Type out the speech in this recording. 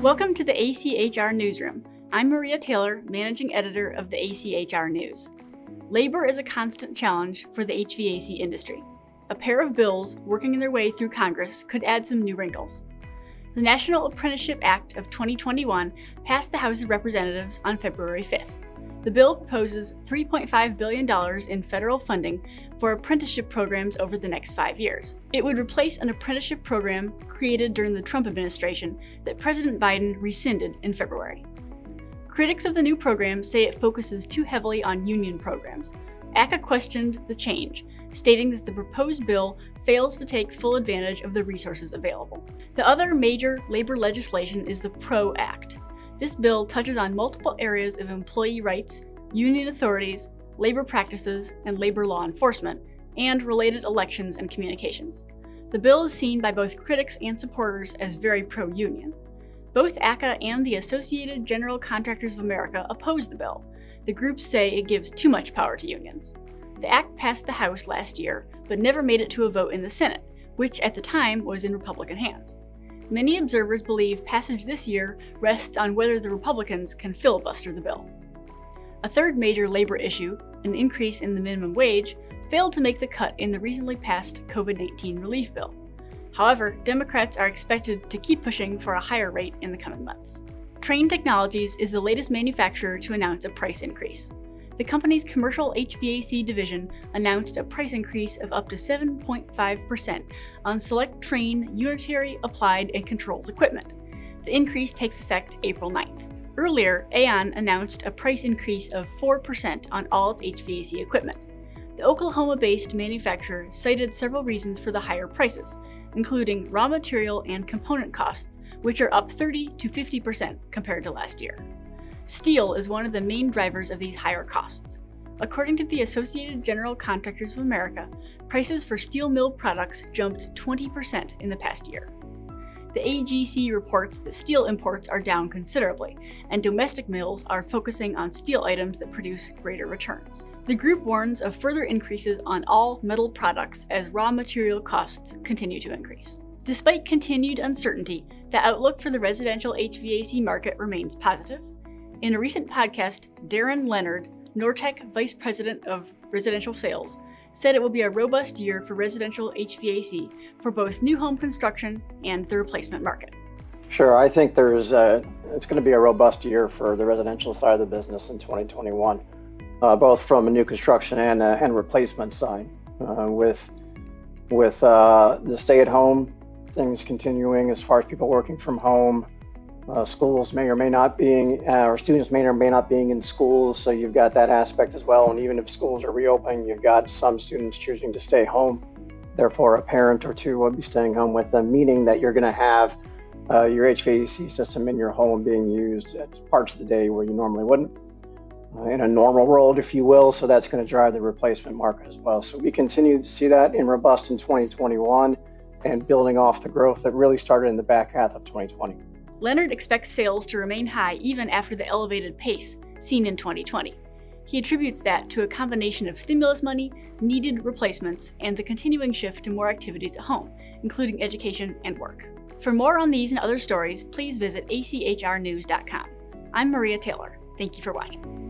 Welcome to the ACHR Newsroom. I'm Maria Taylor, Managing Editor of the ACHR News. Labor is a constant challenge for the HVAC industry. A pair of bills working their way through Congress could add some new wrinkles. The National Apprenticeship Act of 2021 passed the House of Representatives on February 5th. The bill proposes $3.5 billion in federal funding for apprenticeship programs over the next 5 years. It would replace an apprenticeship program created during the Trump administration that President Biden rescinded in February. Critics of the new program say it focuses too heavily on union programs. ACA questioned the change, stating that the proposed bill fails to take full advantage of the resources available. The other major labor legislation is the PRO Act. This bill touches on multiple areas of employee rights, union authorities, labor practices, and labor law enforcement, and related elections and communications. The bill is seen by both critics and supporters as very pro-union. Both ACA and the Associated General Contractors of America oppose the bill. The groups say it gives too much power to unions. The act passed the House last year, but never made it to a vote in the Senate, which at the time was in Republican hands. Many observers believe passage this year rests on whether the Republicans can filibuster the bill. A third major labor issue, an increase in the minimum wage, failed to make the cut in the recently passed COVID-19 relief bill. However, Democrats are expected to keep pushing for a higher rate in the coming months. Trane Technologies is the latest manufacturer to announce a price increase. The company's commercial HVAC division announced a price increase of up to 7.5% on select Trane unitary, applied, and controls equipment. The increase takes effect April 9th. Earlier, Aeon announced a price increase of 4% on all its HVAC equipment. The Oklahoma-based manufacturer cited several reasons for the higher prices, including raw material and component costs, which are up 30 to 50% compared to last year. Steel is one of the main drivers of these higher costs. According to the Associated General Contractors of America, prices for steel mill products jumped 20% in the past year. The AGC reports that steel imports are down considerably, and domestic mills are focusing on steel items that produce greater returns. The group warns of further increases on all metal products as raw material costs continue to increase. Despite continued uncertainty, the outlook for the residential HVAC market remains positive. In a recent podcast, Darren Leonard, Nortec Vice President of Residential Sales, said it will be a robust year for residential HVAC for both new home construction and the replacement market. Sure, I think it's going to be a robust year for the residential side of the business in 2021, both from a new construction and replacement side. With the stay-at-home things continuing as far as people working from home, schools may or may not being, or students may or may not being in schools, so you've got that aspect as well. And even if schools are reopening, you've got some students choosing to stay home. Therefore, a parent or two will be staying home with them, meaning that you're going to have your HVAC system in your home being used at parts of the day where you normally wouldn't, in a normal world, if you will. So that's going to drive the replacement market as well. So we continue to see that in robust in 2021 and building off the growth that really started in the back half of 2020. Leonard expects sales to remain high even after the elevated pace seen in 2020. He attributes that to a combination of stimulus money, needed replacements, and the continuing shift to more activities at home, including education and work. For more on these and other stories, please visit achrnews.com. I'm Maria Taylor. Thank you for watching.